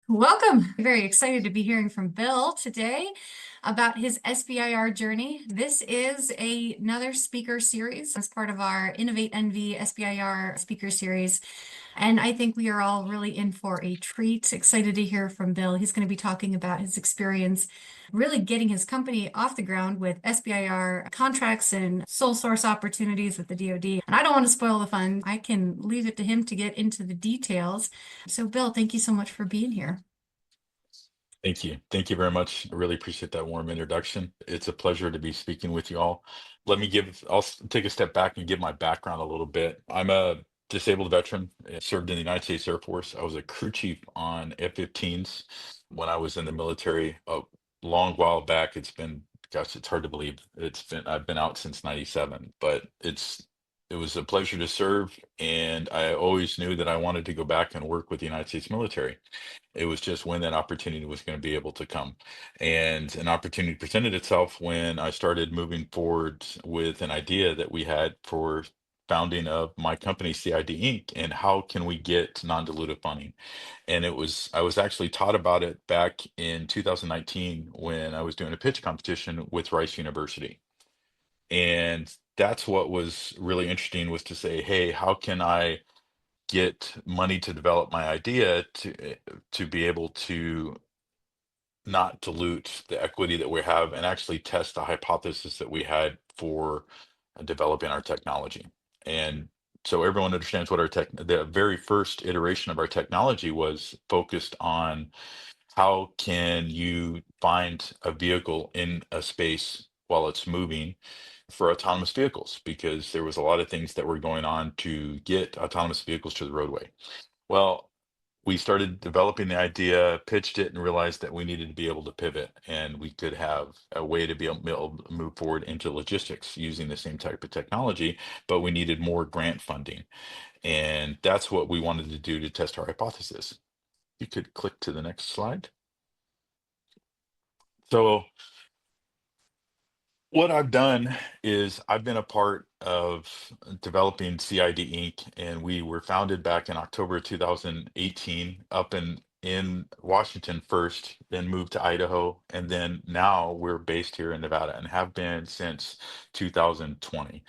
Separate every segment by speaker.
Speaker 1: Welcome. Very excited to be hearing from Bill today about his SBIR journey. This is another speaker series as part of our Innovate NV SBIR Speaker Series. And I think we are all really in for a treat. Excited to hear from Bill. He's going to be talking about his experience really getting his company off the ground with SBIR contracts and sole source opportunities with the DoD. And I don't want to spoil the fun. I can leave it to him to get into the details. So, Bill, thank you so much for being here.
Speaker 2: Thank you. Thank you very much. I really appreciate that warm introduction. It's a pleasure to be speaking with you all. I'll take a step back and give my background a little bit. I'm a disabled veteran, served in the United States Air Force. I was a crew chief on F-15s when I was in the military a long while back. Gosh, it's hard to believe. I've been out since 97, but it was a pleasure to serve. And I always knew that I wanted to go back and work with the United States military. It was just when that opportunity was going to be able to come. And an opportunity presented itself when I started moving forward with an idea that we had for founding of my company, CID Inc. And how can we get non-dilutive funding? And I was actually taught about it back in 2019 when I was doing a pitch competition with Rice University. And that's what was really interesting, was to say, hey, how can I get money to develop my idea to be able to not dilute the equity that we have and actually test the hypothesis that we had for developing our technology. And so everyone understands what the very first iteration of our technology was focused on: how can you find a vehicle in a space while it's moving for autonomous vehicles? Because there was a lot of things that were going on to get autonomous vehicles to the roadway. Well, we started developing the idea, pitched it, and realized that we needed to be able to pivot, and we could have a way to be able to move forward into logistics using the same type of technology, but we needed more grant funding. And that's what we wanted to do to test our hypothesis. You could click to the next slide. So what I've done is I've been a part of developing CID Inc., and we were founded back in October 2018 up in Washington first, then moved to Idaho, and then now we're based here in Nevada and have been since 2020.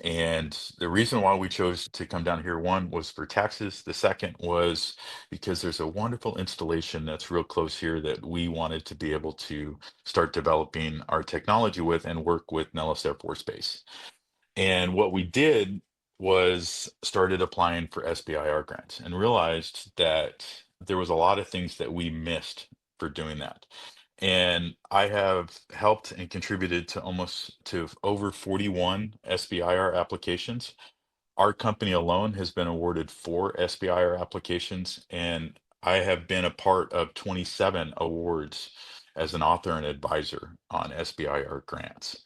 Speaker 2: And the reason why we chose to come down here, one was for taxes. The second was because there's a wonderful installation that's real close here that we wanted to be able to start developing our technology with and work with Nellis Air Force Base. And what we did was started applying for SBIR grants and realized that there was a lot of things that we missed for doing that. And I have helped and contributed to over 41 SBIR applications. Our company alone has been awarded 4 SBIR applications, and I have been a part of 27 awards as an author and advisor on SBIR grants,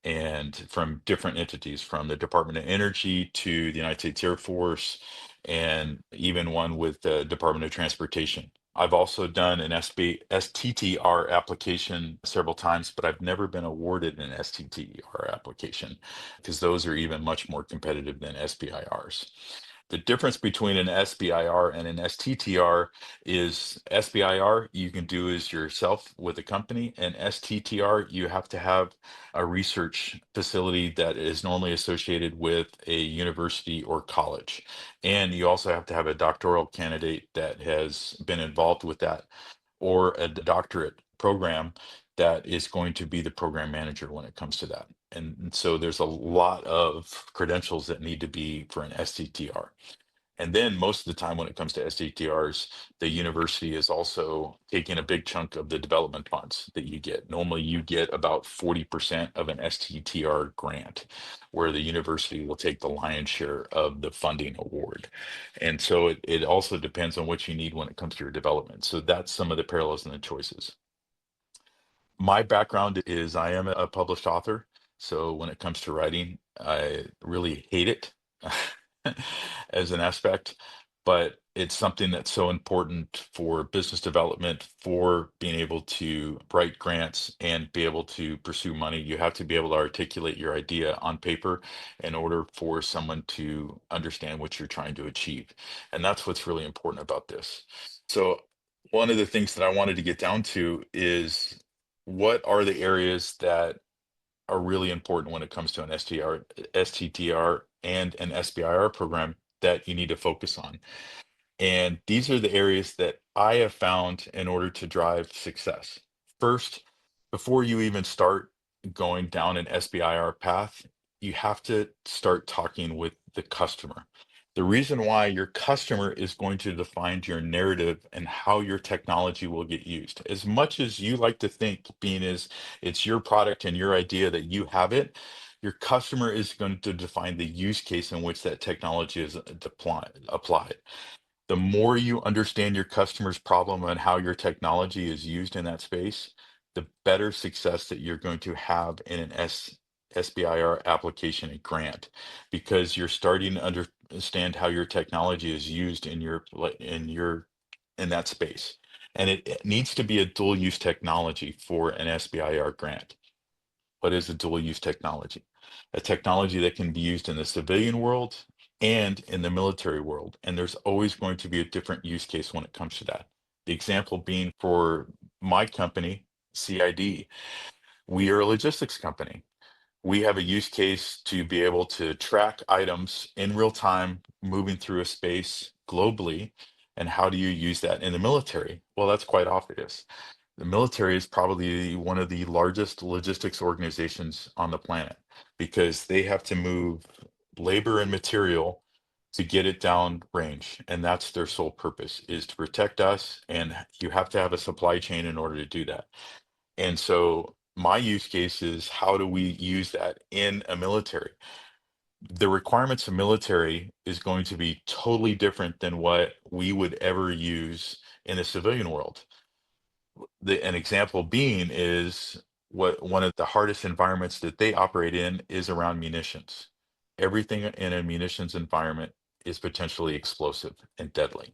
Speaker 2: and from different entities, from the Department of Energy to the United States Air Force, and even one with the Department of Transportation. I've also done an STTR application several times, but I've never been awarded an STTR application because those are even much more competitive than SBIRs. The difference between an SBIR and an STTR is SBIR you can do as yourself with a company, and STTR you have to have a research facility that is normally associated with a university or college. And you also have to have a doctoral candidate that has been involved with that, or a doctorate program that is going to be the program manager when it comes to that. And so there's a lot of credentials that need to be for an STTR. And then most of the time when it comes to STTRs, the university is also taking a big chunk of the development funds that you get. Normally you get about 40% of an STTR grant, where the university will take the lion's share of the funding award. And so it also depends on what you need when it comes to your development. So that's some of the parallels and the choices. My background is I am a published author. So when it comes to writing, I really hate it as an aspect, but it's something that's so important for business development, for being able to write grants and be able to pursue money. You have to be able to articulate your idea on paper in order for someone to understand what you're trying to achieve. And that's what's really important about this. So one of the things that I wanted to get down to is what are the areas that are really important when it comes to an STTR and an SBIR program that you need to focus on. And these are the areas that I have found in order to drive success. First, before you even start going down an SBIR path, you have to start talking with the customer. The reason why your customer is going to define your narrative and how your technology will get used. As much as you like to think, being as it's your product and your idea that you have it, your customer is going to define the use case in which that technology is applied. The more you understand your customer's problem and how your technology is used in that space, the better success that you're going to have in an SBIR application and grant, because you're starting to understand how your technology is used in in that space. And it needs to be a dual use technology for an SBIR grant. What is a dual use technology? A technology that can be used in the civilian world and in the military world. And there's always going to be a different use case when it comes to that. The example being for my company, CID, we are a logistics company. We have a use case to be able to track items in real time moving through a space globally. And how do you use that in the military? Well, that's quite obvious. The military is probably one of the largest logistics organizations on the planet because they have to move labor and material to get it down range. And that's their sole purpose, is to protect us. And you have to have a supply chain in order to do that. And so my use case is, how do we use that in a military? The requirements of military is going to be totally different than what we would ever use in the civilian world. An example being is, what one of the hardest environments that they operate in is around munitions. Everything in a munitions environment is potentially explosive and deadly.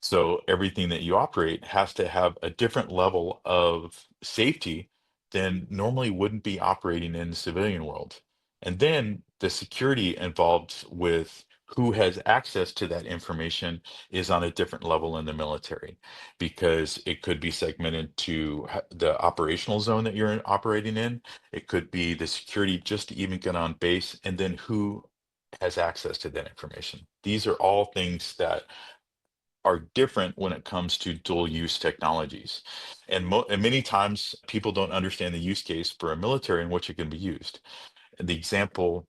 Speaker 2: So everything that you operate has to have a different level of safety than normally wouldn't be operating in the civilian world. And then the security involved with who has access to that information is on a different level in the military, because it could be segmented to the operational zone that you're operating in. It could be the security just to even get on base, and then who has access to that information. These are all things that are different when it comes to dual use technologies. And many times people don't understand the use case for a military in which it can be used. And the example,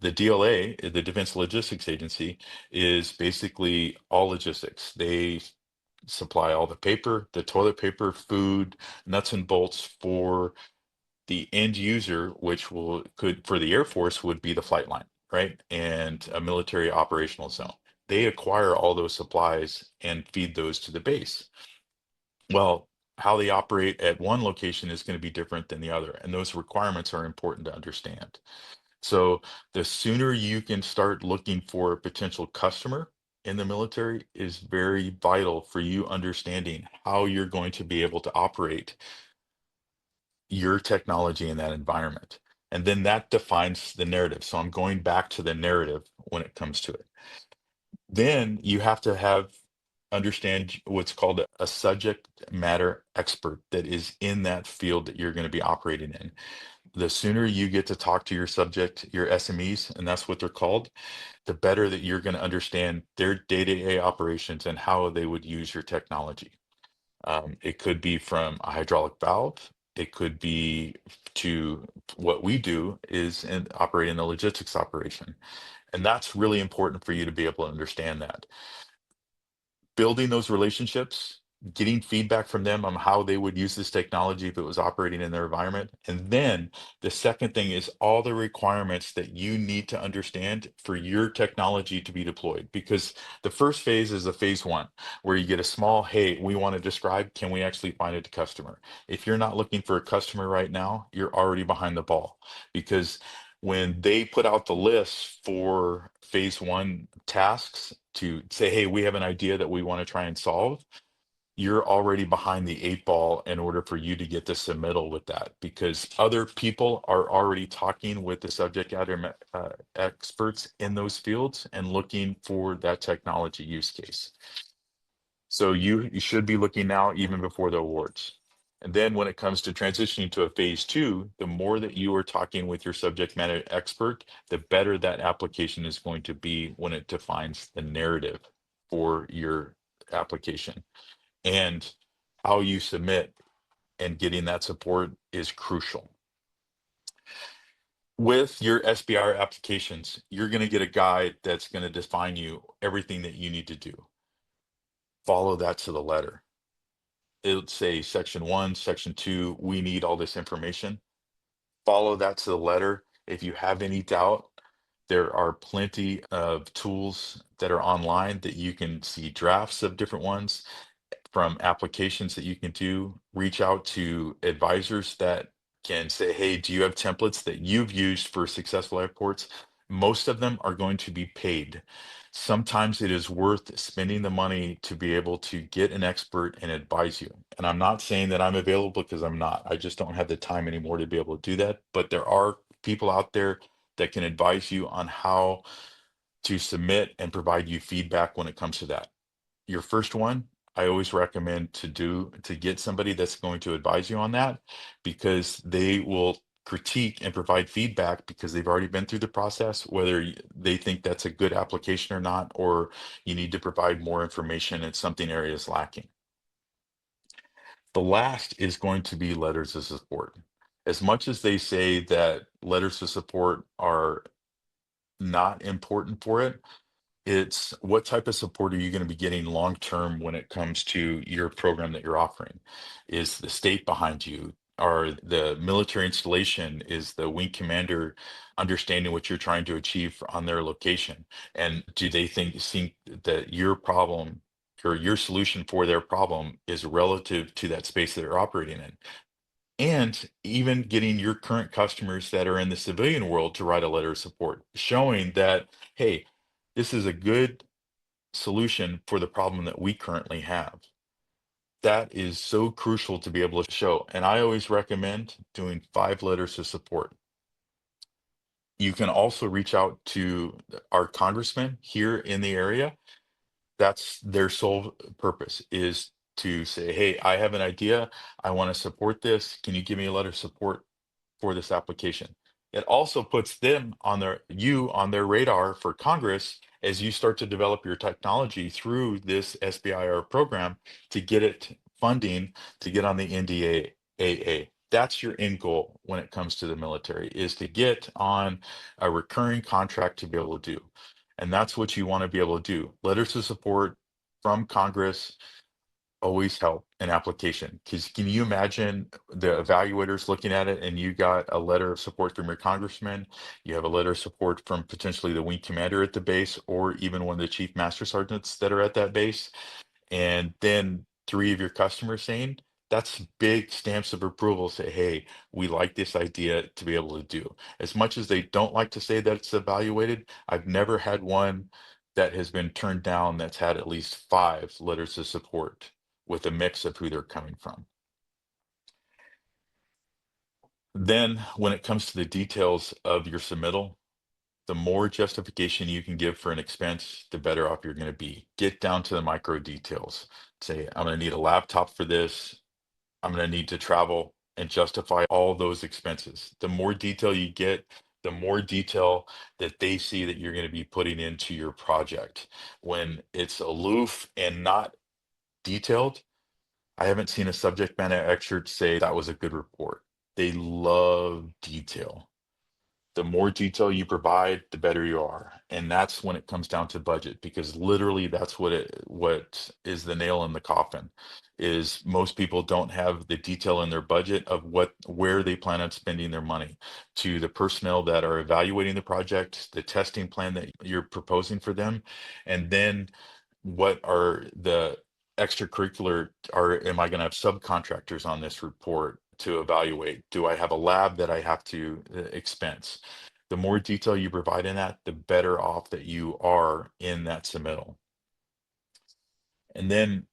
Speaker 2: the DLA, the Defense Logistics Agency, is basically all logistics. They supply all the paper, the toilet paper, food, nuts and bolts for the end user, which could for the Air Force would be the flight line, right? And a military operational zone. They acquire all those supplies and feed those to the base. Well, how they operate at one location is going to be different than the other, and those requirements are important to understand. So the sooner you can start looking for a potential customer in the military is very vital for you understanding how you're going to be able to operate your technology in that environment. And then that defines the narrative. So I'm going back to the narrative when it comes to it. Then you have to understand what's called a subject matter expert that is in that field that you're going to be operating in. The sooner you get to talk to your subject, your SMEs, and that's what they're called, the better that you're going to understand their day-to-day operations and how they would use your technology. It could be from a hydraulic valve. It could be to what we do is operate in the logistics operation. And that's really important for you to be able to understand that. Building those relationships, getting feedback from them on how they would use this technology if it was operating in their environment. And then the second thing is all the requirements that you need to understand for your technology to be deployed. Because the first phase is a phase one, where you get a small, hey, we want to describe, can we actually find it a customer? If you're not looking for a customer right now, you're already behind the ball, because when they put out the list for phase one tasks to say, hey, we have an idea that we want to try and solve, you're already behind the eight ball in order for you to get the submittal with that, because other people are already talking with the subject matter experts in those fields and looking for that technology use case. So you should be looking now even before the awards. And then when it comes to transitioning to a phase two, the more that you are talking with your subject matter expert, the better that application is going to be when it defines the narrative for your application. And how you submit and getting that support is crucial. With your SBIR applications, you're going to get a guide that's going to define you everything that you need to do. Follow that to the letter. It'll say section 1, section 2, we need all this information. Follow that to the letter. If you have any doubt, there are plenty of tools that are online that you can see drafts of different ones from applications that you can do. Reach out to advisors that can say, hey, do you have templates that you've used for successful airports? Most of them are going to be paid. Sometimes it is worth spending the money to be able to get an expert and advise you. And I'm not saying that I'm available, because I'm not. I just don't have the time anymore to be able to do that. But there are people out there that can advise you on how to submit and provide you feedback when it comes to that. Your first one, I always recommend to get somebody that's going to advise you on that, because they will critique and provide feedback because they've already been through the process, whether they think that's a good application or not, or you need to provide more information and something area is lacking. The last is going to be letters of support. As much as they say that letters of support are not important for it, it's what type of support are you going to be getting long term when it comes to your program that you're offering? Is the state behind you? Are the military installation, is the wing commander understanding what you're trying to achieve on their location? And do they think that your problem or your solution for their problem is relative to that space that they're operating in? And even getting your current customers that are in the civilian world to write a letter of support, showing that, hey, this is a good solution for the problem that we currently have. That is so crucial to be able to show. And I always recommend doing 5 letters of support. You can also reach out to our congressman here in the area. That's their sole purpose, is to say, hey, I have an idea. I want to support this. Can you give me a letter of support for this application? It also puts them on their radar for Congress as you start to develop your technology through this SBIR program to get it funding to get on the NDAA. That's your end goal when it comes to the military, is to get on a recurring contract to be able to do. And that's what you want to be able to do. Letters of support from Congress always help an application, because can you imagine the evaluators looking at it and you got a letter of support from your congressman, you have a letter of support from potentially the wing commander at the base, or even one of the chief master sergeants that are at that base, and then 3 of your customers saying, that's big stamps of approval, say, hey, we like this idea to be able to do. As much as they don't like to say that it's evaluated, I've never had one that has been turned down that's had at least 5 letters of support with a mix of who they're coming from. Then when it comes to the details of your submittal, the more justification you can give for an expense, the better off you're going to be. Get down to the micro details. Say, I'm going to need a laptop for this. I'm going to need to travel, and justify all those expenses. The more detail you get, the more detail that they see that you're going to be putting into your project. When it's aloof and not detailed, I haven't seen a subject matter expert say that was a good report. They love detail. The more detail you provide, the better you are. And that's when it comes down to budget, because literally that's what is the nail in the coffin, is most people don't have the detail in their budget of where they plan on spending their money, to the personnel that are evaluating the project, the testing plan that you're proposing for them, and then what are the extracurricular, or am I going to have subcontractors on this report to evaluate? Do I have a lab that I have to expense? The more detail you provide in that, the better off that you are in that submittal. And then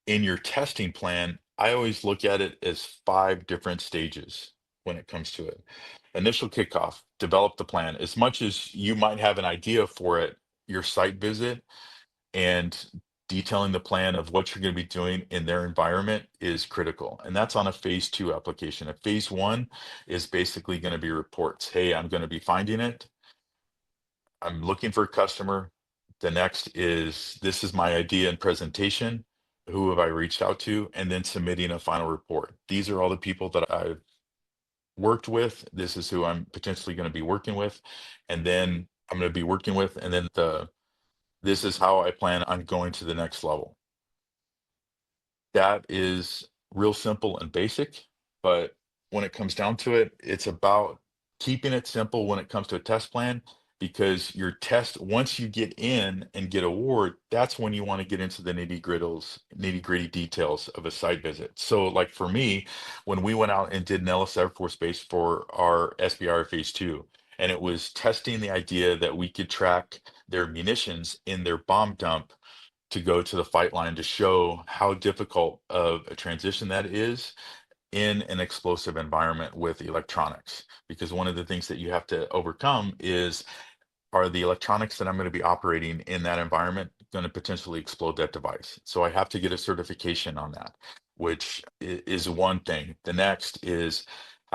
Speaker 2: in your testing plan, I always look at it as 5 different stages when it comes to it. Initial kickoff, develop the plan. As much as you might have an idea for it, your site visit and detailing the plan of what you're going to be doing in their environment is critical. And that's on a phase 2 application. A phase 1 is basically going to be reports. Hey, I'm going to be finding it. I'm looking for a customer. The next is, this is my idea and presentation. Who have I reached out to? And then submitting a final report. These are all the people that I've worked with. This is who I'm potentially going to be working with. And then I'm going to be working with, and then this is how I plan on going to the next level. That is real simple and basic, but when it comes down to it, it's about keeping it simple when it comes to a test plan, because your test, once you get in and get award, that's when you want to get into the nitty-gritty details of a site visit. So like for me, when we went out and did Nellis Air Force Base for our SBIR phase 2, and it was testing the idea that we could track their munitions in their bomb dump to go to the fight line, to show how difficult of a transition that is in an explosive environment with electronics. Because one of the things that you have to overcome is, are the electronics that I'm going to be operating in that environment going to potentially explode that device? So I have to get a certification on that, which is one thing. The next is,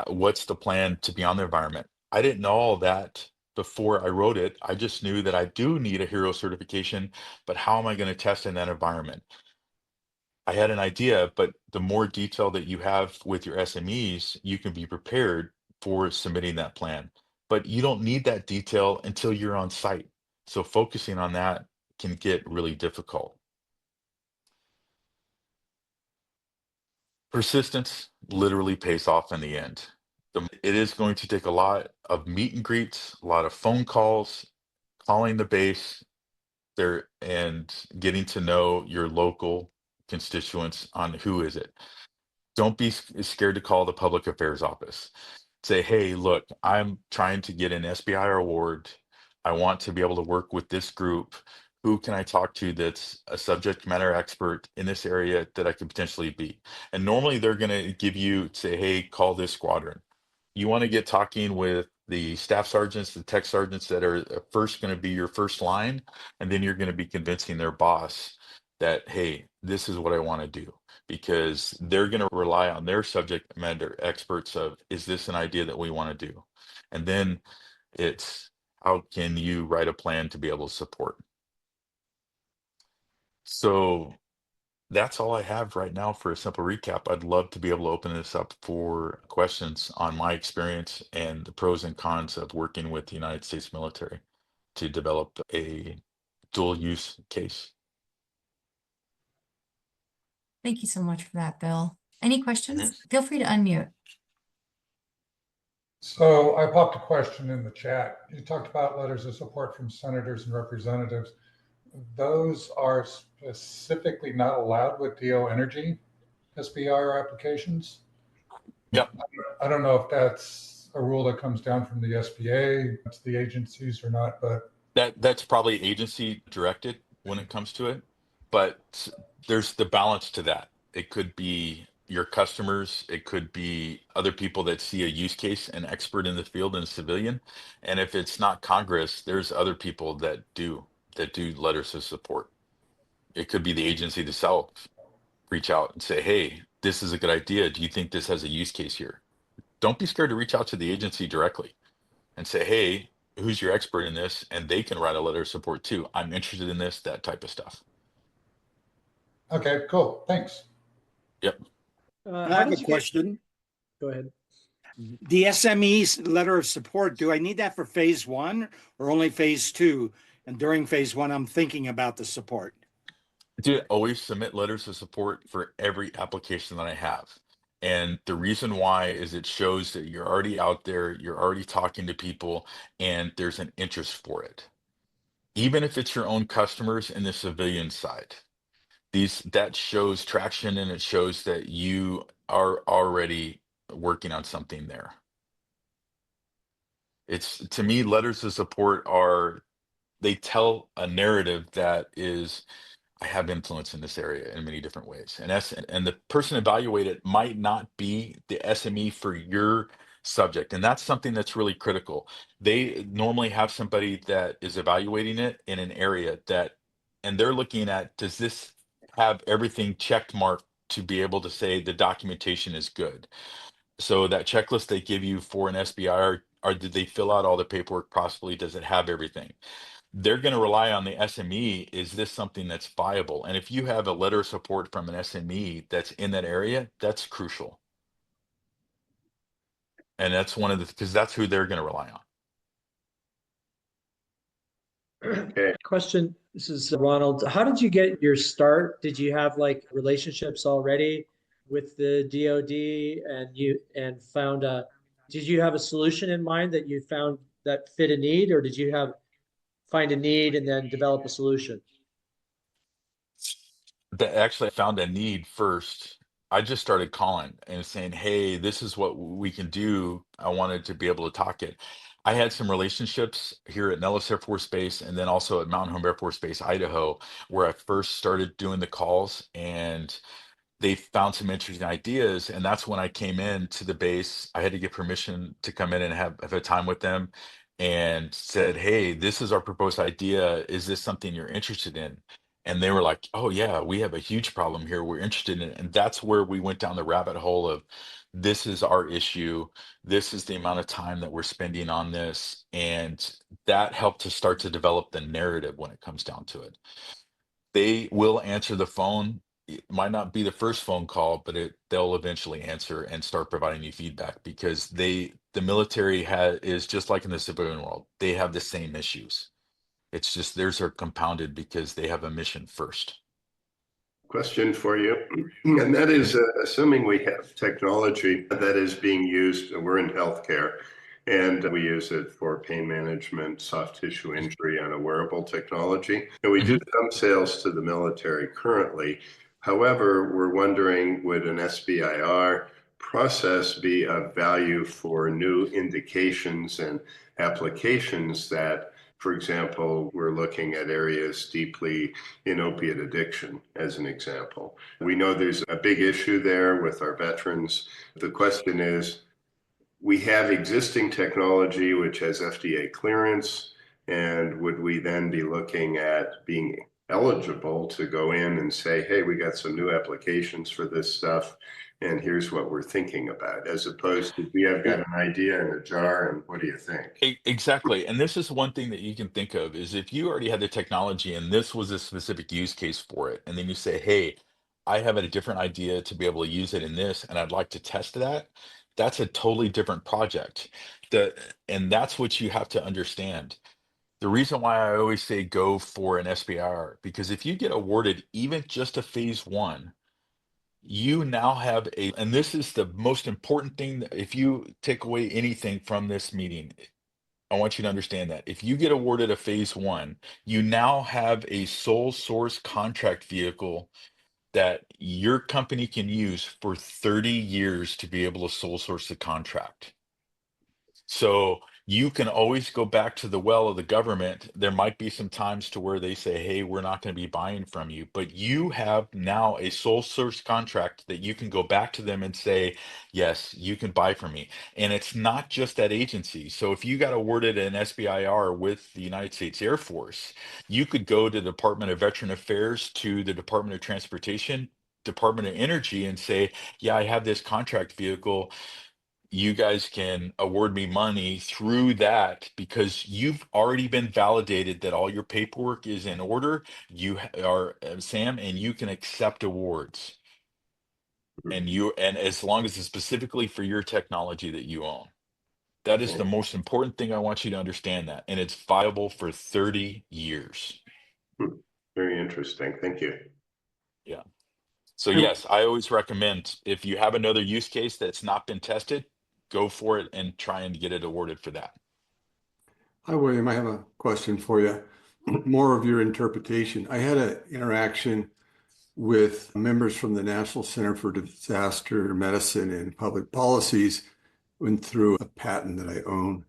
Speaker 2: what's the plan to be on the environment? I didn't know all that before I wrote it. I just knew that I do need a hero certification, but how am I going to test in that environment? I had an idea, but the more detail that you have with your SMEs, you can be prepared for submitting that plan. But you don't need that detail until you're on site. So focusing on that can get really difficult. Persistence literally pays off in the end. It is going to take a lot of meet and greets, a lot of phone calls, calling the base there, and getting to know your local constituents on who is it. Don't be scared to call the public affairs office. Say, hey, look, I'm trying to get an SBIR award. I want to be able to work with this group. Who can I talk to that's a subject matter expert in this area that I could potentially be? And normally they're going to give you, say, hey, call this squadron. You want to get talking with the staff sergeants, the tech sergeants that are first going to be your first line, and then you're going to be convincing their boss that, hey, this is what I want to do, because they're going to rely on their subject matter experts of, is this an idea that we want to do? And then it's, how can you write a plan to be able to support? So that's all I have right now for a simple recap. I'd love to be able to open this up for questions on my experience and the pros and cons of working with the United States military to develop a dual use case.
Speaker 1: Thank you so much for that, Bill. Any questions? Feel free to unmute.
Speaker 3: So I popped a question in the chat. You talked about letters of support from senators and representatives. Those are specifically not allowed with DO Energy SBIR applications.
Speaker 2: Yep.
Speaker 3: I don't know if that's a rule that comes down from the SBA to the agencies or not, but
Speaker 2: That's probably agency directed when it comes to it, but there's the balance to that. It could be your customers, it could be other people that see a use case, an expert in the field and a civilian. And if it's not Congress, there's other people that do letters of support. It could be the agency themselves reach out and say, hey, this is a good idea. Do you think this has a use case here? Don't be scared to reach out to the agency directly and say, hey, who's your expert in this? And they can write a letter of support too. I'm interested in this, that type of stuff.
Speaker 3: okay, cool. Thanks.
Speaker 2: Yep.
Speaker 4: I have a question.
Speaker 5: Go ahead.
Speaker 4: The SME's letter of support, do I need that for phase 1 or only phase 2? And during phase 1, I'm thinking about the support.
Speaker 2: Dude, always submit letters of support for every application that I have. And the reason why is it shows that you're already out there, you're already talking to people, and there's an interest for it. Even if it's your own customers in the civilian side, that shows traction, and it shows that you are already working on something there. It's, to me, letters of support they tell a narrative that is, I have influence in this area in many different ways. And the person evaluated might not be the SME for your subject. And that's something that's really critical. They normally have somebody that is evaluating it in an area that and they're looking at, does this have everything checked marked to be able to say the documentation is good? So that checklist they give you for an SBIR, or did they fill out all the paperwork properly? Does it have everything? They're going to rely on the SME. Is this something that's viable? And if you have a letter of support from an SME that's in that area, that's crucial. And that's one of the, because that's who they're going to rely on.
Speaker 5: Okay. Question. This is Ronald. How did you get your start? Did you have like relationships already with the DoD and found did you have a solution in mind that you found that fit a need, or did you find a need and then develop a solution?
Speaker 2: That actually I found a need first. I just started calling and saying, hey, this is what we can do. I wanted to be able to talk it. I had some relationships here at Nellis Air Force Base and then also at Mountain Home Air Force Base, Idaho, where I first started doing the calls, and they found some interesting ideas. And that's when I came in to the base. I had to get permission to come in and have a time with them, and said, hey, this is our proposed idea. Is this something you're interested in? And they were like, oh yeah, we have a huge problem here. We're interested in it. And that's where we went down the rabbit hole of, this is our issue. This is the amount of time that we're spending on this. And that helped to start to develop the narrative when it comes down to it. They will answer the phone. It might not be the first phone call, but they'll eventually answer and start providing you feedback, because the military is just like in the civilian world. They have the same issues. It's just theirs are compounded because they have a mission first.
Speaker 6: Question for you, and that is, assuming we have technology that is being used, we're in healthcare, and we use it for pain management, soft tissue injury on a wearable technology. And we do some sales to the military currently. However, we're wondering, would an SBIR process be of value for new indications and applications that, for example, we're looking at areas deeply in opiate addiction, as an example. We know there's a big issue there with our veterans. The question is, we have existing technology which has FDA clearance, and would we then be looking at being eligible to go in and say, hey, we got some new applications for this stuff, and here's what we're thinking about, as opposed to, we have got an idea in a jar, and what do you think?
Speaker 2: Exactly. And this is one thing that you can think of, is if you already had the technology and this was a specific use case for it, and then you say, hey, I have a different idea to be able to use it in this, and I'd like to test that. That's a totally different project. And that's what you have to understand. The reason why I always say go for an SBIR, because if you get awarded even just a phase one, you now have and this is the most important thing, if you take away anything from this meeting, I want you to understand that if you get awarded a phase one, you now have a sole source contract vehicle that your company can use for 30 years to be able to sole source the contract. So you can always go back to the well of the government. There might be some times to where they say, hey, we're not going to be buying from you, but you have now a sole source contract that you can go back to them and say, yes, you can buy from me. And it's not just that agency. So if you got awarded an SBIR with the United States Air Force, you could go to the Department of Veteran Affairs, to the Department of Transportation, Department of Energy, and say, yeah, I have this contract vehicle. You guys can award me money through that, because you've already been validated that all your paperwork is in order. You are Sam, and you can accept awards. And as long as it's specifically for your technology that you own. That is the most important thing. I want you to understand that. And it's viable for 30 years.
Speaker 6: Very interesting. Thank you.
Speaker 2: Yeah. So yes, I always recommend, if you have another use case that's not been tested, go for it and try and get it awarded for that.
Speaker 7: Hi, William. I have a question for you. More of your interpretation. I had an interaction with members from the National Center for Disaster Medicine and Public Policies, went through a patent that I own.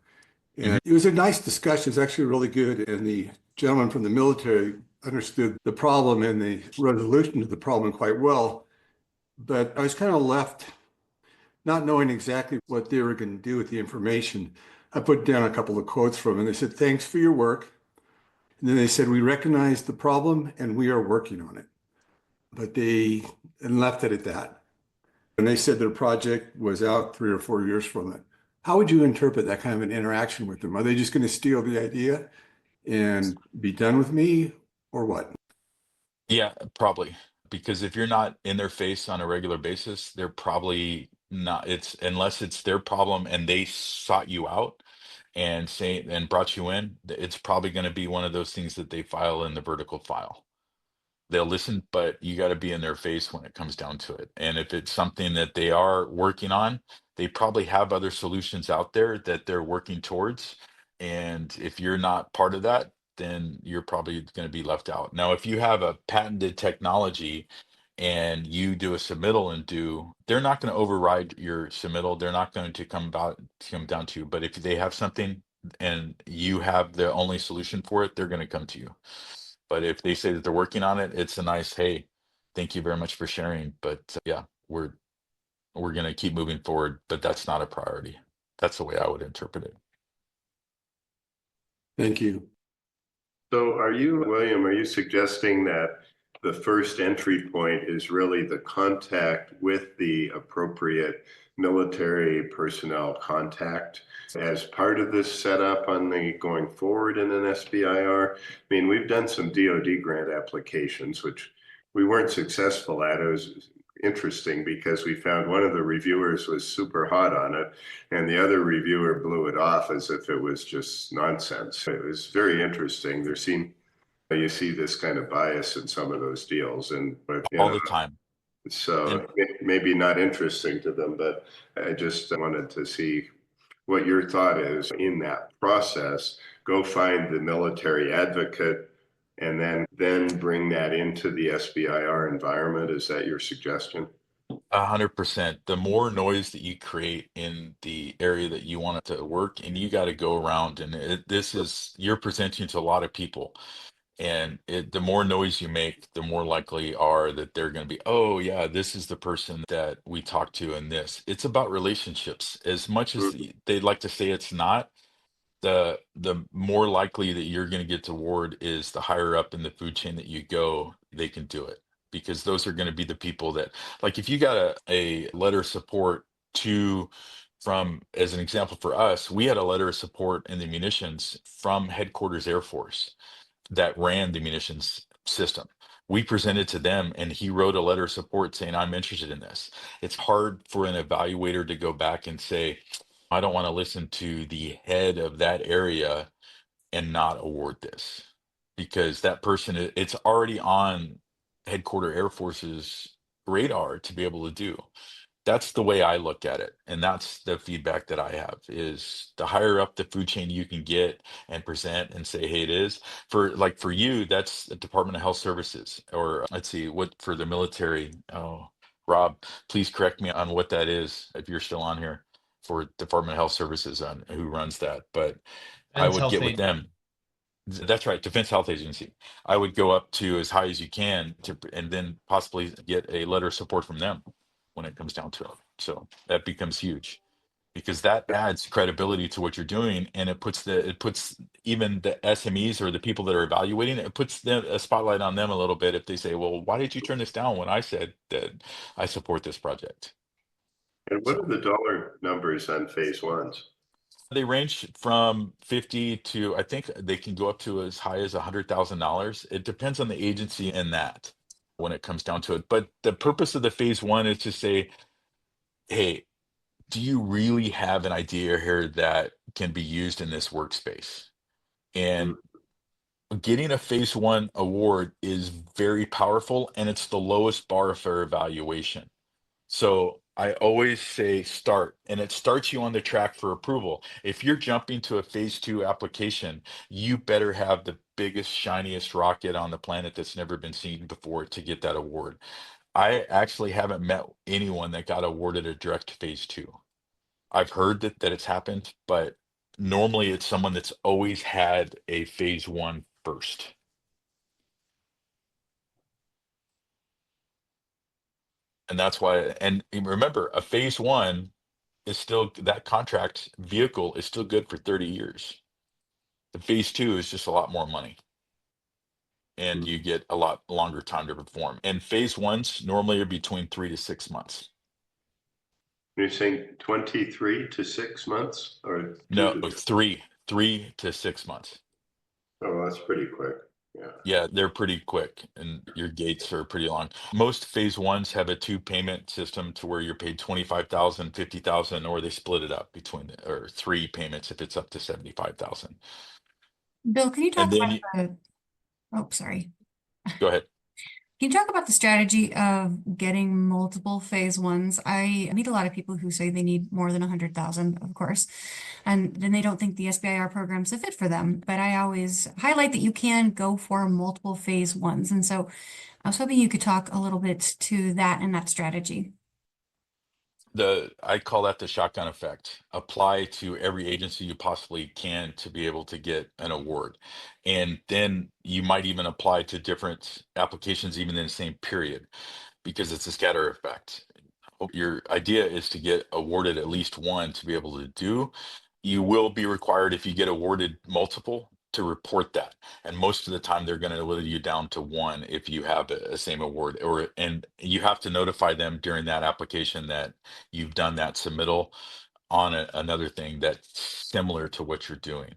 Speaker 7: And it was a nice discussion. It was actually really good. And the gentleman from the military understood the problem and the resolution to the problem quite well. But I was kind of left not knowing exactly what they were going to do with the information. I put down a couple of quotes from him, and they said, thanks for your work. And then they said, we recognize the problem and we are working on it. But they and left it at that. And they said their project was out 3 or 4 years from it. How would you interpret that kind of an interaction with them? Are they just going to steal the idea and be done with me, or what?
Speaker 2: Yeah, probably. Because if you're not in their face on a regular basis, they're probably not, it's unless it's their problem and they sought you out and say and brought you in, it's probably going to be one of those things that they file in the vertical file. They'll listen, but you got to be in their face when it comes down to it. And if it's something that they are working on, they probably have other solutions out there that they're working towards. And if you're not part of that, then you're probably going to be left out. Now, if you have a patented technology and you do a submittal they're not going to override your submittal. They're not going to come down to you. But if they have something and you have the only solution for it, they're going to come to you. But if they say that they're working on it, it's a nice, hey, thank you very much for sharing. But yeah, we're going to keep moving forward, but that's not a priority. That's the way I would interpret it.
Speaker 7: Thank you.
Speaker 6: So William, are you suggesting that the first entry point is really the contact with the appropriate military personnel contact as part of this setup on the going forward in an SBIR? I mean, we've done some DoD grant applications, which we weren't successful at. It was interesting because we found one of the reviewers was super hot on it and the other reviewer blew it off as if it was just nonsense. It was very interesting. You see this kind of bias in some of those deals, and
Speaker 2: All the time.
Speaker 6: So maybe not interesting to them, but I just wanted to see what your thought is in that process. Go find the military advocate and then bring that into the SBIR environment. Is that your suggestion?
Speaker 2: 100%. The more noise that you create in the area that you want it to work, and you got to go around, and you're presenting to a lot of people. And the more noise you make, the more likely are that they're going to be, oh yeah, this is the person that we talked to in this. It's about relationships. As much as they'd like to say it's not, the more likely that you're going to get toward is the higher up in the food chain that you go, they can do it. Because those are going to be the people that, like if you got a letter of support from, as an example for us, we had a letter of support in the munitions from Headquarters Air Force that ran the munitions system. We presented to them and he wrote a letter of support saying, I'm interested in this. It's hard for an evaluator to go back and say, I don't want to listen to the head of that area and not award this, because that person, it's already on Headquarter Air Force's radar to be able to do. That's the way I look at it. And that's the feedback that I have, is the higher up the food chain you can get and present and say, hey, it is for you, that's the Department of Health Services, or let's see what for the military. Oh, Rob, please correct me on what that is if you're still on here for Department of Health Services on who runs that. But I would get with them. That's right, Defense Health Agency. I would go up to as high as you can and then possibly get a letter of support from them when it comes down to it. So that becomes huge, because that adds credibility to what you're doing, and it puts even the SMEs or the people that are evaluating it puts a spotlight on them a little bit if they say, well, why did you turn this down when I said that I support this project?
Speaker 6: And what are the dollar numbers on phase ones?
Speaker 2: They range from 50 to, I think they can go up to as high as $100,000. It depends on the agency and that when it comes down to it. But the purpose of the phase one is to say, hey, do you really have an idea here that can be used in this workspace? And getting a phase one award is very powerful, and it's the lowest bar for evaluation. So I always say start, and it starts you on the track for approval. If you're jumping to a phase two application, you better have the biggest, shiniest rocket on the planet that's never been seen before to get that award. I actually haven't met anyone that got awarded a direct phase two. I've heard that it's happened, but normally it's someone that's always had a phase one first. And that's why, and remember, a phase one is still, that contract vehicle is still good for 30 years. The phase two is just a lot more money. and you get a lot longer time to perform. And phase ones normally are between 3 to 6 months.
Speaker 6: You're saying 23 to 6 months or
Speaker 2: No,
Speaker 6: 2 to
Speaker 2: 3 to 6 months.
Speaker 6: Oh, that's pretty quick. Yeah.
Speaker 2: Yeah, they're pretty quick, and your gates are pretty long. Most phase ones have a 2 payment system to where you're paid 25,000, 50,000, or they split it up between or 3 payments if it's up to 75,000.
Speaker 1: Bill, can you talk
Speaker 2: And then
Speaker 1: about the, oh, sorry.
Speaker 2: go ahead.
Speaker 1: Can you talk about the strategy of getting multiple phase ones? I meet a lot of people who say they need more than 100,000, of course, and then they don't think the SBIR program's a fit for them. But I always highlight that you can go for multiple phase ones. And so I was hoping you could talk a little bit to that and that strategy.
Speaker 2: I call that the shotgun effect. Apply to every agency you possibly can to be able to get an award. And then you might even apply to different applications even in the same period, because it's a scatter effect. Your idea is to get awarded at least one to be able to do. You will be required, if you get awarded multiple, to report that. And most of the time they're going to limit you down to one if you have a same award, and you have to notify them during that application that you've done that submittal on another thing that's similar to what you're doing.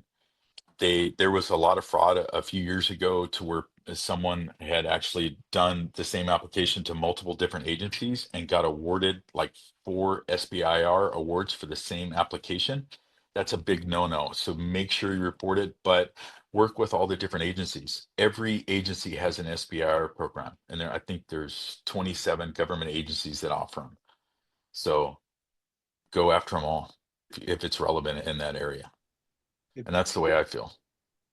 Speaker 2: There was a lot of fraud a few years ago to where someone had actually done the same application to multiple different agencies and got awarded like 4 SBIR awards for the same application. That's a big no-no. So make sure you report it, but work with all the different agencies. Every agency has an SBIR program, and I think there's 27 government agencies that offer them. So go after them all if it's relevant in that area. And that's the way I feel.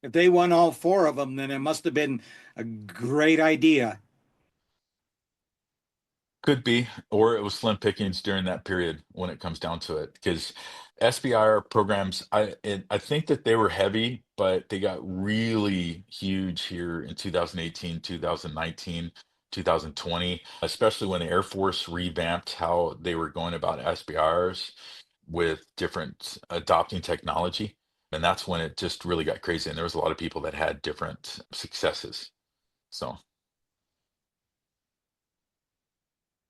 Speaker 4: If they won all 4 of them, then it must have been a great idea.
Speaker 2: Could be, or it was slim pickings during that period when it comes down to it. Because SBIR programs, I think that they were heavy, but they got really huge here in 2018, 2019, 2020, especially when the Air Force revamped how they were going about SBIRs with different adopting technology. And that's when it just really got crazy. And there was a lot of people that had different successes. So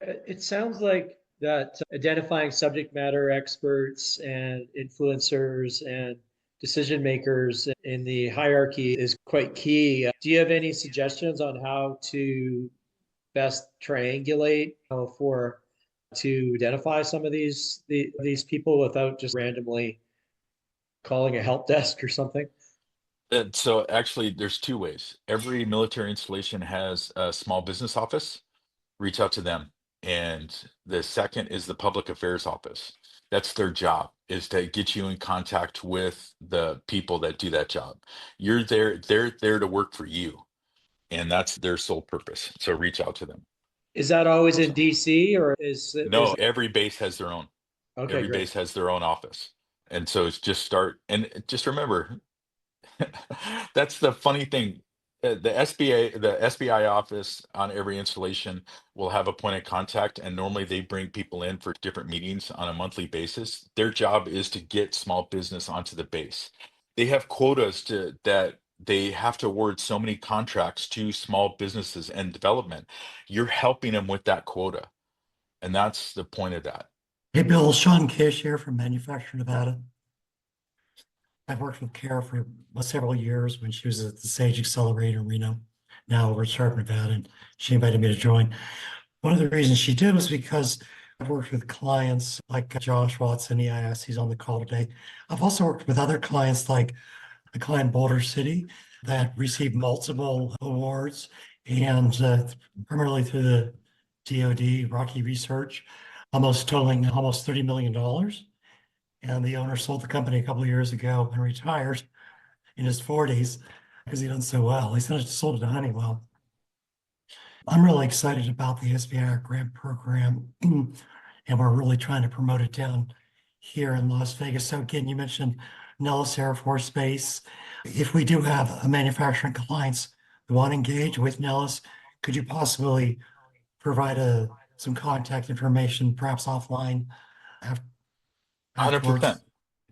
Speaker 5: It sounds like that identifying subject matter experts and influencers and decision makers in the hierarchy is quite key. Do you have any suggestions on how to best triangulate to identify some of these people without just randomly calling a help desk or something?
Speaker 2: so actually, there's 2 ways. Every military installation has a small business office. Reach out to them. And the second is the public affairs office. That's their job, is to get you in contact with the people that do that job. You're there, they're there to work for you. And that's their sole purpose. So reach out to them.
Speaker 5: Is that always in DC or
Speaker 2: No, every base has their own.
Speaker 5: Okay,
Speaker 2: Every
Speaker 5: great.
Speaker 2: base has their own office. And so it's just start, and just remember, that's the funny thing. The SBI office on every installation will have a point of contact, and normally they bring people in for different meetings on a monthly basis. Their job is to get small business onto the base. They have quotas that they have to award so many contracts to small businesses and development. You're helping them with that quota, and that's the point of that.
Speaker 8: Hey, Bill, Sean Kish here from Manufacturing Nevada. I've worked with Kara for several years when she was at the Sage Accelerator in Reno, now over at Sharp, Nevada, and she invited me to join. One of the reasons she did was because I've worked with clients like Josh Watson, EIS, he's on the call today. I've also worked with other clients like the client Boulder City that received multiple awards, and primarily through the DoD, Rocky Research, totaling almost $30 million. And the owner sold the company a couple of years ago and retired in his 40s because he done so well. He sold it to Honeywell. I'm really excited about the SBIR grant program, and we're really trying to promote it down here in Las Vegas. So again, you mentioned Nellis Air Force Base. If we do have a manufacturing clients who want to engage with Nellis, could you possibly provide some contact information, perhaps offline?
Speaker 2: 100%.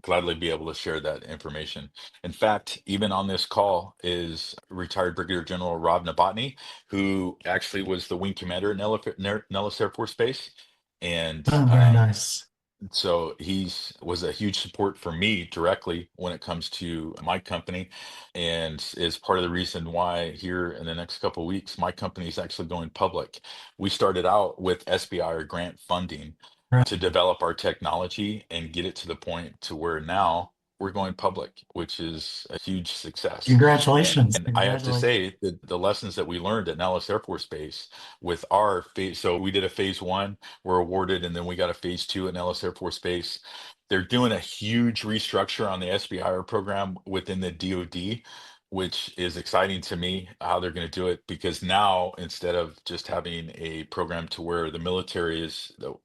Speaker 2: gladly be able to share that information. In fact, even on this call is retired Brigadier General Rob Novotny, who actually was the wing commander at Nellis Air Force Base. And
Speaker 8: Oh, very nice.
Speaker 2: so was a huge support for me directly when it comes to my company, and is part of the reason why here in the next couple of weeks, my company is actually going public. We started out with SBIR grant funding
Speaker 8: Right.
Speaker 2: to develop our technology and get it to the point to where now we're going public, which is a huge success.
Speaker 8: Congratulations.
Speaker 2: And I have to say that the lessons that we learned at Nellis Air Force Base with our phase, so we did a phase 1, we're awarded, and then we got a phase 2 at Nellis Air Force Base. They're doing a huge restructure on the SBIR program within the DoD, which is exciting to me how they're going to do it, because now instead of just having a program to where the military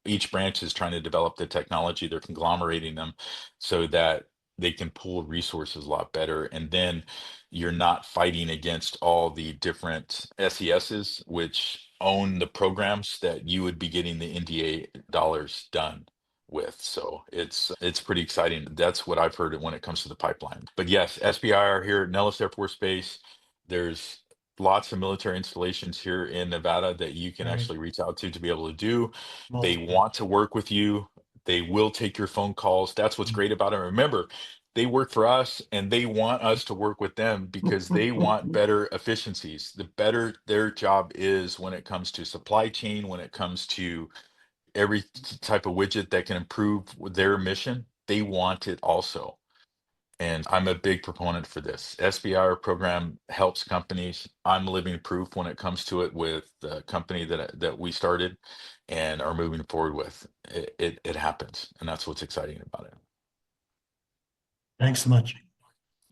Speaker 2: each branch is trying to develop the technology, they're conglomerating them so that they can pool resources a lot better. And then you're not fighting against all the different SESs, which own the programs that you would be getting the NDA dollars done with. So it's pretty exciting. That's what I've heard when it comes to the pipeline. But yes, SBIR here at Nellis Air Force Base, there's lots of military installations here in Nevada that you can
Speaker 8: Right.
Speaker 2: actually reach out to be able to do. They
Speaker 8: Multiple.
Speaker 2: want to work with you. They will take your phone calls. That's what's great about it. Remember, they work for us and they want us to work with them because they want better efficiencies. The better their job is when it comes to supply chain, when it comes to every type of widget that can improve their mission, they want it also. And I'm a big proponent for this. SBIR program helps companies. I'm living proof when it comes to it with the company that we started and are moving forward with. It happens, and that's what's exciting about it.
Speaker 8: Thanks so much.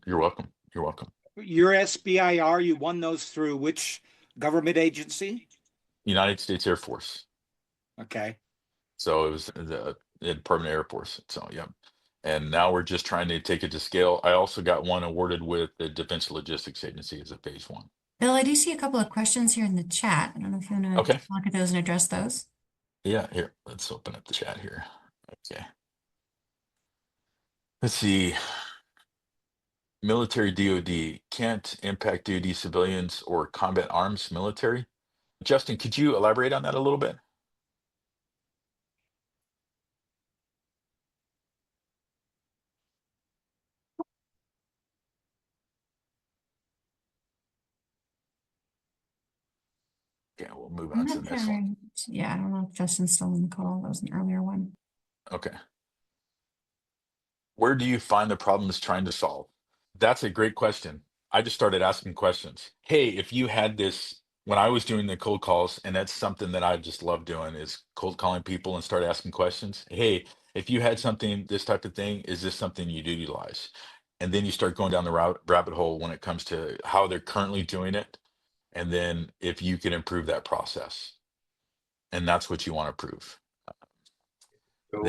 Speaker 2: You're welcome. You're welcome.
Speaker 4: Your SBIR, you won those through which government agency?
Speaker 2: United States Air Force.
Speaker 4: Okay.
Speaker 2: So it was the Department of Air Force. So yeah. And now we're just trying to take it to scale. I also got one awarded with the Defense Logistics Agency as a phase 1.
Speaker 1: Bill, I do see a couple of questions here in the chat. I don't know if you want to
Speaker 2: Okay.
Speaker 1: look at those and address those.
Speaker 2: Yeah, here, let's open up the chat here. Okay. Let's see. Military DoD can't impact DoD civilians or combat arms military. Justin, could you elaborate on that a little bit? Yeah, we'll move on to the next one.
Speaker 1: Yeah, I don't know if Justin's still in the call. That was an earlier one.
Speaker 2: Okay. Where do you find the problems trying to solve? That's a great question. I just started asking questions. Hey, if you had this, when I was doing the cold calls, and that's something that I just love doing is cold calling people and start asking questions. Hey, if you had something, this type of thing, is this something you'd utilize? And then you start going down the rabbit hole when it comes to how they're currently doing it. And then if you can improve that process. And that's what you want to prove.
Speaker 6: So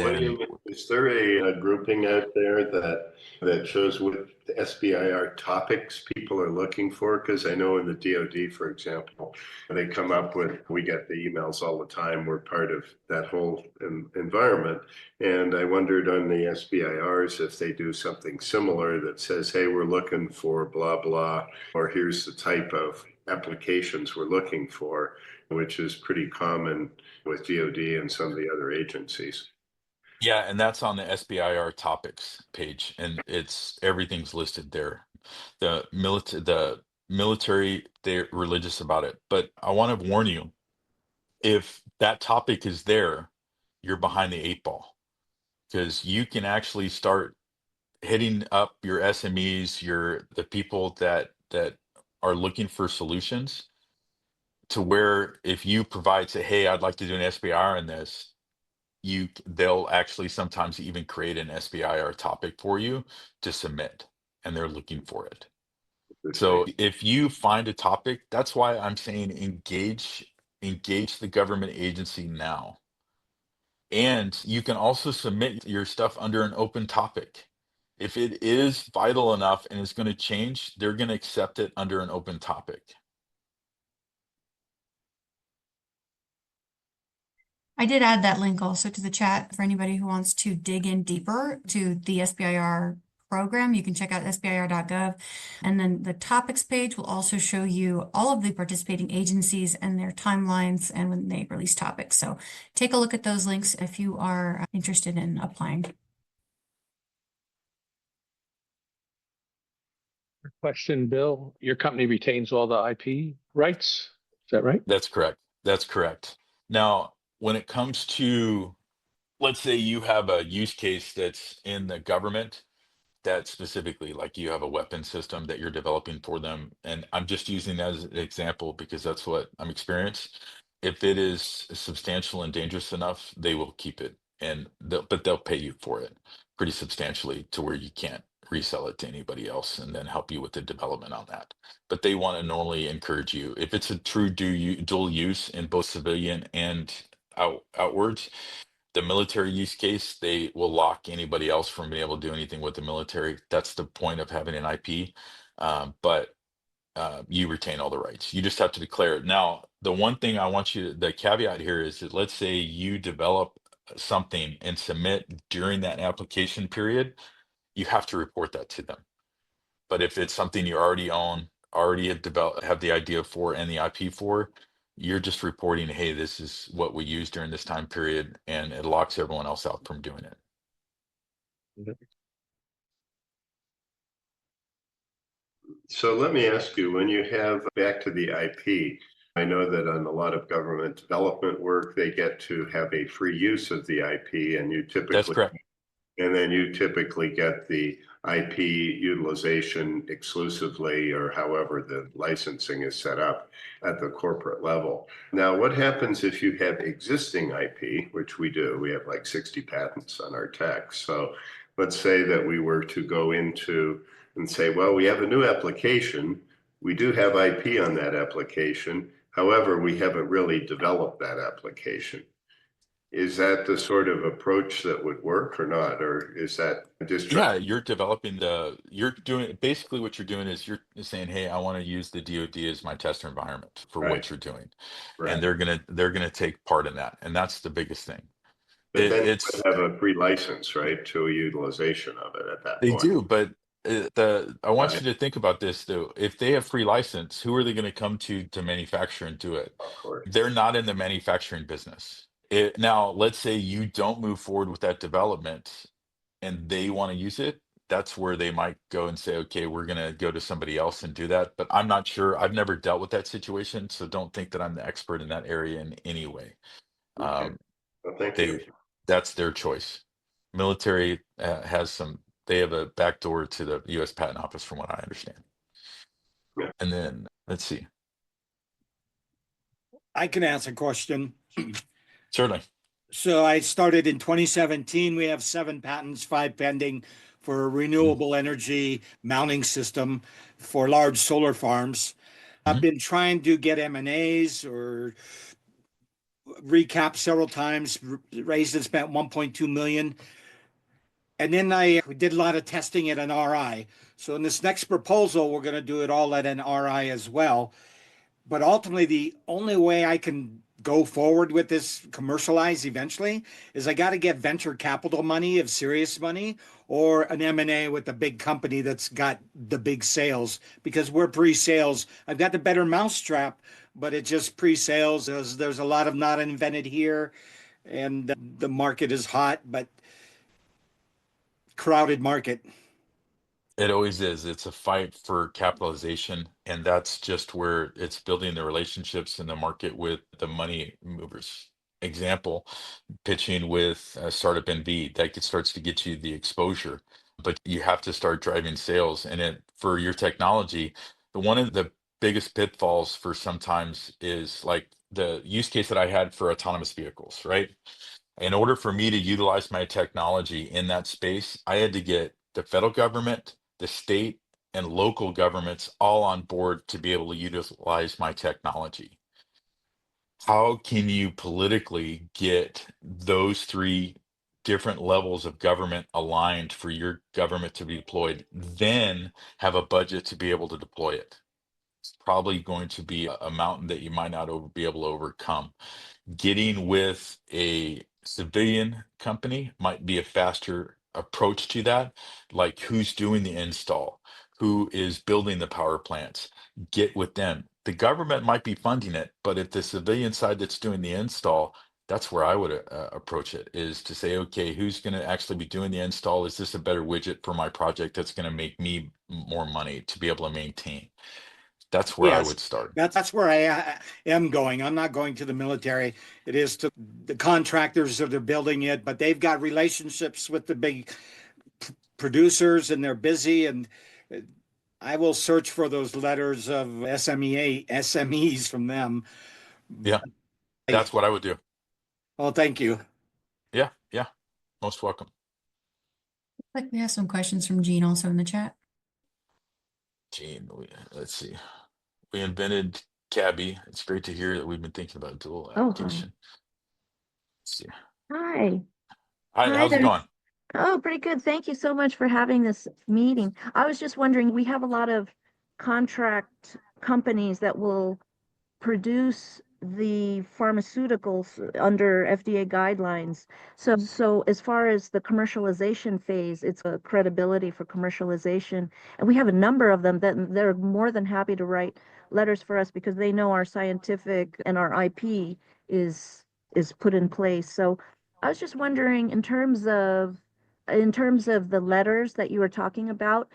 Speaker 6: is there a grouping out there that shows what the SBIR topics people are looking for? Because I know in the DoD, for example, they come up with, we get the emails all the time. We're part of that whole environment. And I wondered on the SBIRs if they do something similar that says, hey, we're looking for blah, blah, or here's the type of applications we're looking for, which is pretty common with DoD and some of the other agencies.
Speaker 2: Yeah, and that's on the SBIR topics page, and everything's listed there. The military, they're religious about it. But I want to warn you, if that topic is there, you're behind the 8 ball, because you can actually start hitting up your SMEs, the people that are looking for solutions, to where if you provide, say, hey, I'd like to do an SBIR in this, they'll actually sometimes even create an SBIR topic for you to submit, and they're looking for it. So if you find a topic, that's why I'm saying engage the government agency now. And you can also submit your stuff under an open topic. If it is vital enough and it's going to change, they're going to accept it under an open topic.
Speaker 1: I did add that link also to the chat for anybody who wants to dig in deeper to the SBIR program. You can check out sbir.gov. And then the topics page will also show you all of the participating agencies and their timelines and when they release topics. So take a look at those links if you are interested in applying.
Speaker 9: Question, Bill, your company retains all the IP rights? Is that right?
Speaker 2: That's correct. That's correct. Now, when it comes to, let's say you have a use case that's in the government, that specifically, like you have a weapon system that you're developing for them, and I'm just using that as an example because that's what I'm experienced. If it is substantial and dangerous enough, they will keep it, and but they'll pay you for it pretty substantially to where you can't resell it to anybody else and then help you with the development on that. But they want to normally encourage you, if it's a true dual use in both civilian and outwards, the military use case, they will lock anybody else from being able to do anything with the military. That's the point of having an IP. But you retain all the rights. You just have to declare it. Now, the one thing I want you to, the caveat here is that let's say you develop something and submit during that application period, you have to report that to them. But if it's something you already own, already have developed, have the idea for and the IP for, you're just reporting, hey, this is what we use during this time period, and it locks everyone else out from doing it.
Speaker 6: So let me ask you, when you have back to the IP, I know that on a lot of government development work, they get to have a free use of the IP, and you typically,
Speaker 2: That's correct.
Speaker 6: and then you typically get the IP utilization exclusively, or however the licensing is set up at the corporate level. Now, what happens if you have existing IP, which we do? We have like 60 patents on our tech. So let's say that we were to go into and say, well, we have a new application. We do have IP on that application. However, we haven't really developed that application. Is that the sort of approach that would work or not? Or is that just
Speaker 2: Yeah, you're developing you're doing, basically what you're doing is you're saying, hey, I want to use the DoD as my test environment for
Speaker 6: Right.
Speaker 2: what you're doing.
Speaker 6: right?
Speaker 2: And they're gonna take part in that. And that's the biggest thing.
Speaker 6: But then
Speaker 2: It's
Speaker 6: you would have a free license, right, to a utilization of it at that
Speaker 2: They
Speaker 6: point.
Speaker 2: do, but I want
Speaker 6: Right.
Speaker 2: you to think about this though. If they have free license, who are they going to come to manufacture and do it?
Speaker 6: Of course.
Speaker 2: They're not in the manufacturing business. Now, let's say you don't move forward with that development and they want to use it. That's where they might go and say, okay, we're going to go to somebody else and do that. But I'm not sure. I've never dealt with that situation. So don't think that I'm the expert in that area in any way.
Speaker 6: Okay. Well, thank you.
Speaker 2: That's their choice. Military they have a backdoor to the U.S. Patent Office, from what I understand.
Speaker 6: Yeah.
Speaker 2: And then let's see.
Speaker 4: I can ask a question.
Speaker 2: Certainly.
Speaker 4: So I started in 2017. We have 7 patents, 5 pending for a renewable energy mounting system for large solar farms. I've been trying to get M&As or recap several times, raised and spent 1.2 million. And then we did a lot of testing at an RI. So in this next proposal, we're going to do it all at an RI as well. But ultimately, the only way I can go forward with this commercialize eventually is I got to get venture capital money, of serious money, or an M&A with a big company that's got the big sales, because we're pre-sales. I've got the better mousetrap, but it's just pre-sales. There's a lot of not invented here, and the market is hot, but crowded market.
Speaker 2: It always is. It's a fight for capitalization, and that's just where it's building the relationships in the market with the money movers. Example, pitching with a startup NV, that starts to get you the exposure, but you have to start driving sales. And for your technology, one of the biggest pitfalls for sometimes is like the use case that I had for autonomous vehicles, right? In order for me to utilize my technology in that space, I had to get the federal government, the state, and local governments all on board to be able to utilize my technology. How can you politically get those 3 different levels of government aligned for your government to be deployed, then have a budget to be able to deploy it? it's probably going to be a mountain that you might not be able to overcome. Getting with a civilian company might be a faster approach to that, like who's doing the install, who is building the power plants. Get with them. The government might be funding it, but if the civilian side that's doing the install, that's where I would approach it, is to say, okay, who's going to actually be doing the install? Is this a better widget for my project that's going to make me more money to be able to maintain? That's where I
Speaker 4: Yes,
Speaker 2: would start.
Speaker 4: that's where I am going. I'm not going to the military. It is to the contractors that are building it, but they've got relationships with the big producers and they're busy. And I will search for those letters of SMEs from them.
Speaker 2: Yeah, that's what I would do.
Speaker 4: Well, thank you.
Speaker 2: Yeah, yeah, most welcome.
Speaker 1: Like we have some questions from Gene also in the chat.
Speaker 2: Gene, let's see. We invented Cabby. It's great to hear that we've been thinking about dual
Speaker 10: Oh, hi.
Speaker 2: application. Let's see.
Speaker 10: Hi.
Speaker 2: Hi,
Speaker 10: Hi
Speaker 2: how's it
Speaker 10: there.
Speaker 2: going?
Speaker 10: Oh, pretty good. Thank you so much for having this meeting. I was just wondering, we have a lot of contract companies that will produce the pharmaceuticals under FDA guidelines. So as far as the commercialization phase, it's a credibility for commercialization. And we have a number of them that they're more than happy to write letters for us because they know our scientific and our IP is put in place. So I was just wondering in terms of the letters that you were talking about,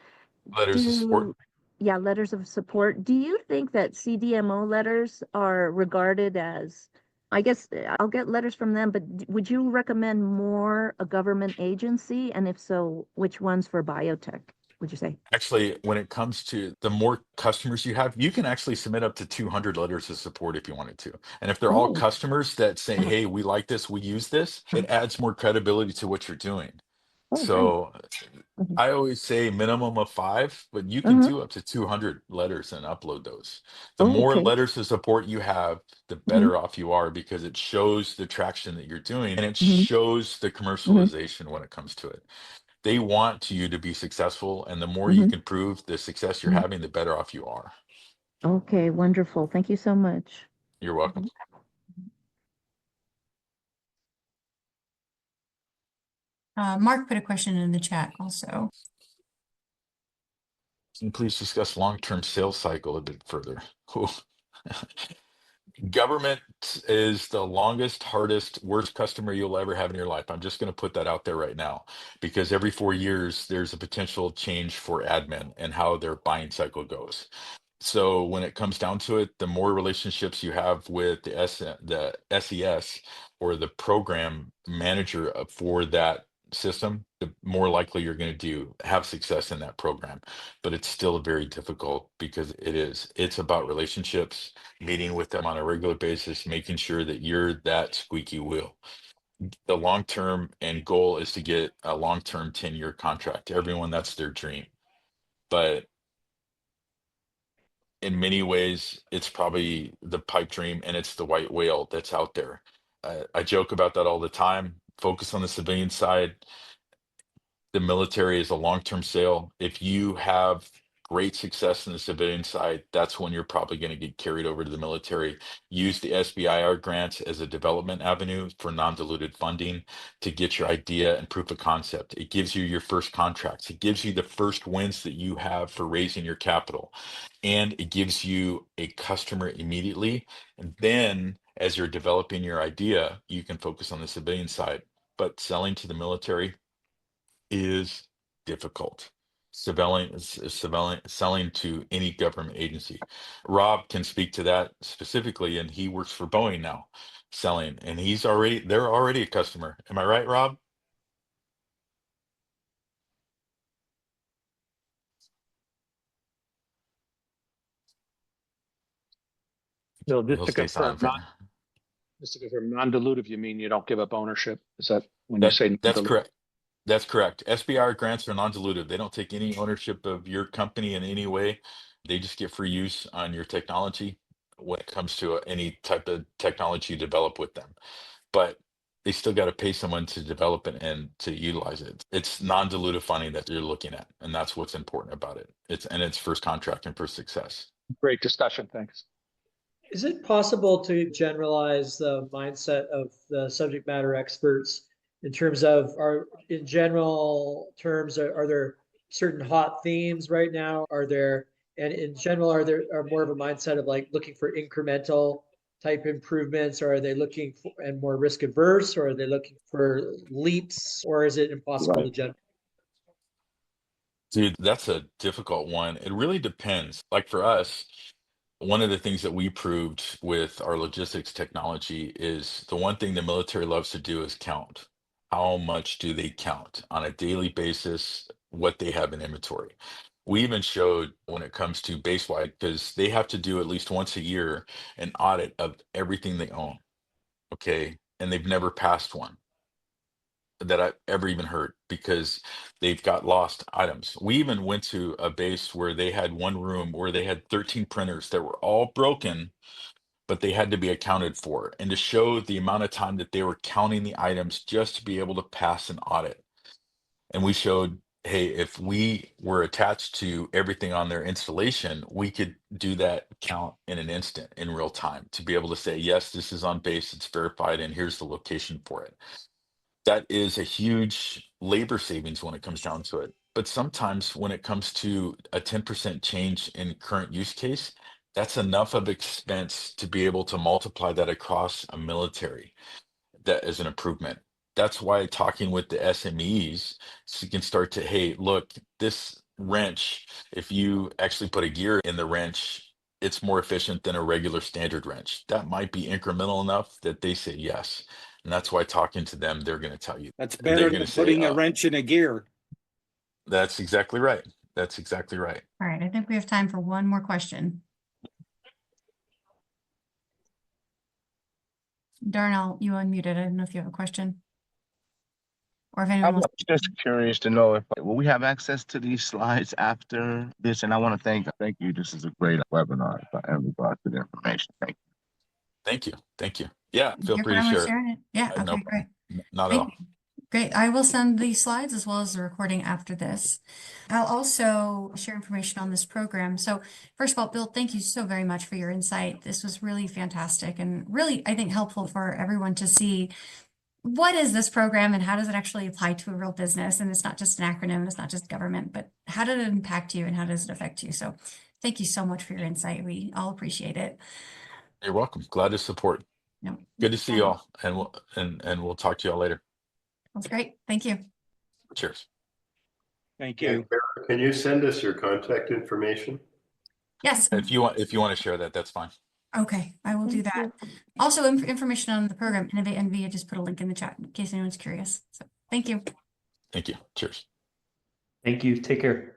Speaker 2: Letters of support.
Speaker 10: yeah, letters of support. Do you think that CDMO letters are regarded as, I guess I'll get letters from them, but would you recommend more a government agency? And if so, which ones for biotech, would you say?
Speaker 2: Actually, when it comes to the more customers you have, you can actually submit up to 200 letters of support if you wanted to. And if they're all
Speaker 10: Oh.
Speaker 2: customers that say,
Speaker 10: Uh-huh.
Speaker 2: hey, we like this, we use this, it adds more credibility to what you're doing.
Speaker 10: Oh, great.
Speaker 2: So
Speaker 10: Mhm.
Speaker 2: I always say minimum of 5, but you can
Speaker 10: Uh-huh.
Speaker 2: do up to 200 letters and upload those. The
Speaker 10: Oh,
Speaker 2: more
Speaker 10: okay.
Speaker 2: letters of support you have, the better off you are, because it shows the traction that you're doing and it
Speaker 10: Mhm.
Speaker 2: shows the commercialization when it comes to it. They want you to be successful, and the more you
Speaker 10: Mhm.
Speaker 2: can prove the success you're
Speaker 10: Mhm.
Speaker 2: having, the better off you are.
Speaker 10: Okay, wonderful. Thank you so much.
Speaker 2: You're welcome.
Speaker 1: Mark put a question in the chat also.
Speaker 2: Can you please discuss long-term sales cycle a bit further? Ooh. Government is the longest, hardest, worst customer you'll ever have in your life. I'm just going to put that out there right now, because every 4 years there's a potential change for admin and how their buying cycle goes. So when it comes down to it, the more relationships you have with the SES or the program manager for that system, the more likely you're going to have success in that program. But it's still very difficult, because it's about relationships, meeting with them on a regular basis, making sure that you're that squeaky wheel. The long-term end goal is to get a long-term 10-year contract. Everyone, that's their dream. But in many ways, it's probably the pipe dream and it's the white whale that's out there. I joke about that all the time. Focus on the civilian side. The military is a long-term sale. If you have great success in the civilian side, that's when you're probably going to get carried over to the military. Use the SBIR grants as a development avenue for non-diluted funding to get your idea and proof of concept. It gives you your first contracts. It gives you the first wins that you have for raising your capital. And it gives you a customer immediately. And then as you're developing your idea, you can focus on the civilian side. But selling to the military is difficult. Selling to any government agency. Rob can speak to that specifically, and he works for Boeing now, selling, and they're already a customer. Am I right, Rob?
Speaker 9: So just
Speaker 2: He'll
Speaker 9: to
Speaker 2: stay
Speaker 9: confirm,
Speaker 2: silent for
Speaker 9: non-dilutive, you mean you don't give up ownership? Is that when you say
Speaker 2: that's
Speaker 9: non-dilutive?
Speaker 2: correct. That's correct. SBIR grants are non-dilutive. They don't take any ownership of your company in any way. They just get free use on your technology when it comes to any type of technology you develop with them. But they still got to pay someone to develop it and to utilize it. It's non-dilutive funding that you're looking at, and that's what's important about it. It's first contract and first success.
Speaker 9: Great discussion. Thanks.
Speaker 5: Is it possible to generalize the mindset of the subject matter experts in terms of, in general terms, are there certain hot themes right now? And in general, are more of a mindset of like looking for incremental type improvements, or are they looking for and more risk averse, or are they looking for leaps, or is it impossible to generalize?
Speaker 2: Dude, that's a difficult one. It really depends. Like for us, one of the things that we proved with our logistics technology is the one thing the military loves to do is count. How much do they count on a daily basis, what they have in inventory? We even showed when it comes to base wide, because they have to do at least once a year an audit of everything they own. Okay. And they've never passed one that I've ever even heard because they've got lost items. We even went to a base where they had one room where they had 13 printers that were all broken, but they had to be accounted for. And to show the amount of time that they were counting the items just to be able to pass an audit. And we showed, hey, if we were attached to everything on their installation, we could do that count in an instant in real time to be able to say, yes, this is on base, it's verified, and here's the location for it. That is a huge labor savings when it comes down to it. But sometimes when it comes to a 10% change in current use case, that's enough of expense to be able to multiply that across a military. That is an improvement. That's why talking with the SMEs, so you can start to, hey, look, this wrench, if you actually put a gear in the wrench, it's more efficient than a regular standard wrench. That might be incremental enough that they say yes. And that's why talking to them, they're going to tell you.
Speaker 4: That's
Speaker 2: They're
Speaker 4: better
Speaker 2: gonna
Speaker 4: than
Speaker 2: say,
Speaker 4: putting a wrench in a gear.
Speaker 2: That's exactly right. That's exactly right.
Speaker 1: All right, I think we have time for one more question. Darnell, you unmuted. I don't know if you have a question. Or if
Speaker 11: I
Speaker 1: anyone
Speaker 11: was
Speaker 1: wants.
Speaker 11: just curious to know if will we have access to these slides after this? And I want to thank you. This is a great webinar in regards to the information. Thank you.
Speaker 2: Thank you. Thank you. Yeah, feel
Speaker 1: You're
Speaker 2: free to
Speaker 1: fine with
Speaker 2: share it.
Speaker 1: sharing it. Yeah,
Speaker 2: No
Speaker 1: okay,
Speaker 2: problem.
Speaker 1: great.
Speaker 2: Not at
Speaker 1: Thank
Speaker 2: all.
Speaker 1: you. Great. I will send the slides as well as the recording after this. I'll also share information on this program. So first of all, Bill, thank you so very much for your insight. This was really fantastic and really, I think, helpful for everyone to see what is this program and how does it actually apply to a real business? And it's not just an acronym, it's not just government, but how did it impact you and how does it affect you? So thank you so much for your insight. We all appreciate it.
Speaker 2: You're welcome. Glad to support.
Speaker 1: No,
Speaker 2: Good to see you all, and we'll talk to you all later.
Speaker 1: that's great. Thank you.
Speaker 2: Cheers.
Speaker 4: Thank
Speaker 6: And
Speaker 4: you.
Speaker 6: Kara, can you send us your contact information?
Speaker 1: Yes.
Speaker 2: If you want to share that, that's fine.
Speaker 1: Okay, I will do
Speaker 10: Thank
Speaker 1: that.
Speaker 10: you.
Speaker 1: Also, information on the program, Innovate NV, I just put a link in the chat in case anyone's curious. So thank you.
Speaker 2: Thank you. Cheers.
Speaker 12: Thank you. Take care.